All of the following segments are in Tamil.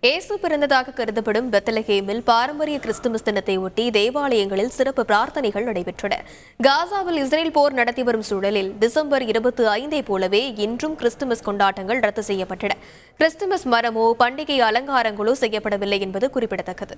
இயேசு பிறந்ததாக கருதப்படும் பெத்லகேமில் பாரம்பரிய கிறிஸ்துமஸ் தினத்தை ஒட்டி தேவாலயங்களில் சிறப்பு பிரார்த்தனைகள் நடைபெற்றன. காசாவில் இஸ்ரேல் போர் நடத்தி வரும் சூழலில் டிசம்பர் 25 போலவே இன்றும் கிறிஸ்துமஸ் கொண்டாட்டங்கள் ரத்து செய்யப்பட்டன. கிறிஸ்துமஸ் மரமோ பண்டிகை அலங்காரங்களோ செய்யப்படவில்லை என்பது குறிப்பிடத்தக்கது.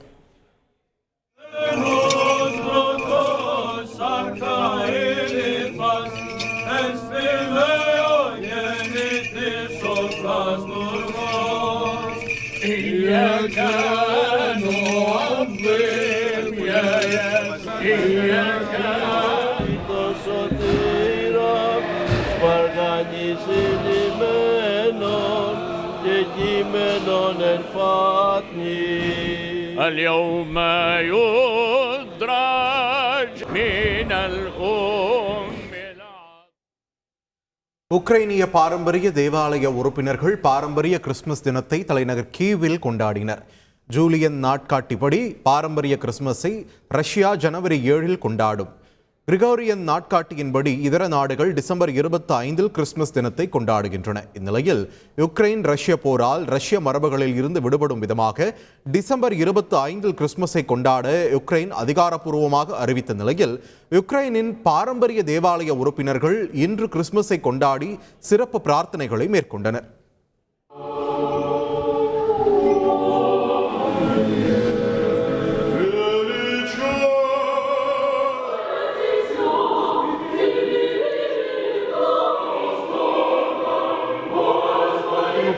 اليوم يدرج من உக்ரைனிய பாரம்பரிய தேவாலய உறுப்பினர்கள் பாரம்பரிய கிறிஸ்துமஸ் தினத்தை தலைநகர் கீவில் கொண்டாடினர். ஜூலியன் நாட்காட்டிப்படி பாரம்பரிய கிறிஸ்துமஸை ரஷ்யா ஜனவரி 7 கொண்டாடும். கிரிகோரியன் நாட்காட்டியின்படி இதர நாடுகள் டிசம்பர் 25 கிறிஸ்துமஸ் தினத்தை கொண்டாடுகின்றன. இந்நிலையில் யுக்ரைன் ரஷ்ய போரால் ரஷ்ய மரபுகளில் இருந்து விடுபடும் விதமாக டிசம்பர் 25 கிறிஸ்துமஸை கொண்டாட யுக்ரைன் அதிகாரப்பூர்வமாக அறிவித்த நிலையில் யுக்ரைனின் பாரம்பரிய தேவாலய உறுப்பினர்கள் இன்று கிறிஸ்துமஸை கொண்டாடி சிறப்பு பிரார்த்தனைகளை மேற்கொண்டனர்.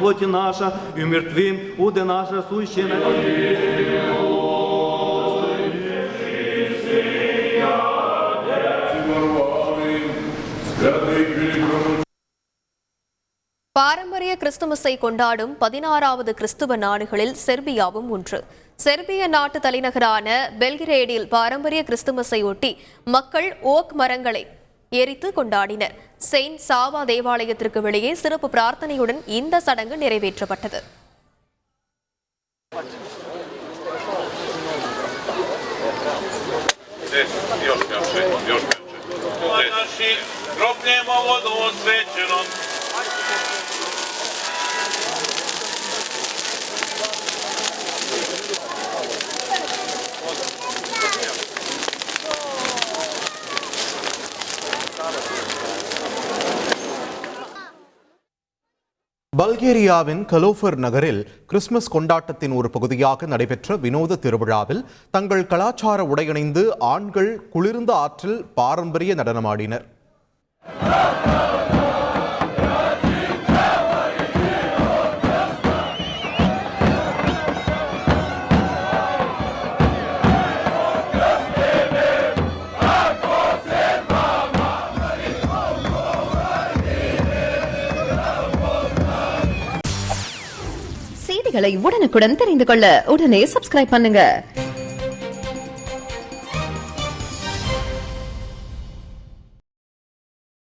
плоти наша, и умертвим, уды наша сущие. பாரம்பரிய கிறிஸ்துமஸை கொண்டாடும் 16வது கிறிஸ்துவ நாடுகளில் செர்பியாவும் ஒன்று. செர்பிய நாட்டு தலைநகரான பெல்கிரேடில் பாரம்பரிய கிறிஸ்துமஸை ஒட்டி மக்கள் ஓக் மரங்களை எரித்து கொண்டாடினர். செயின்ட் சாவா தேவாலயத்திற்கு வெளியே சிறப்பு பிரார்த்தனையுடன் இந்த சடங்கு நிறைவேற்றப்பட்டது. பல்கேரியாவின் கலோஃபர் நகரில் கிறிஸ்துமஸ் கொண்டாட்டத்தின் ஒரு பகுதியாக நடைபெற்ற வினோத திருவிழாவில் தங்கள் கலாச்சார உடையணிந்து ஆண்கள் குளிர்ந்த ஆற்றில் பாரம்பரிய நடனமாடினர். செய்திகளை உடனுக்குடன் தெரிந்து கொள்ள உடனே சப்ஸ்கிரைப் பண்ணுங்க.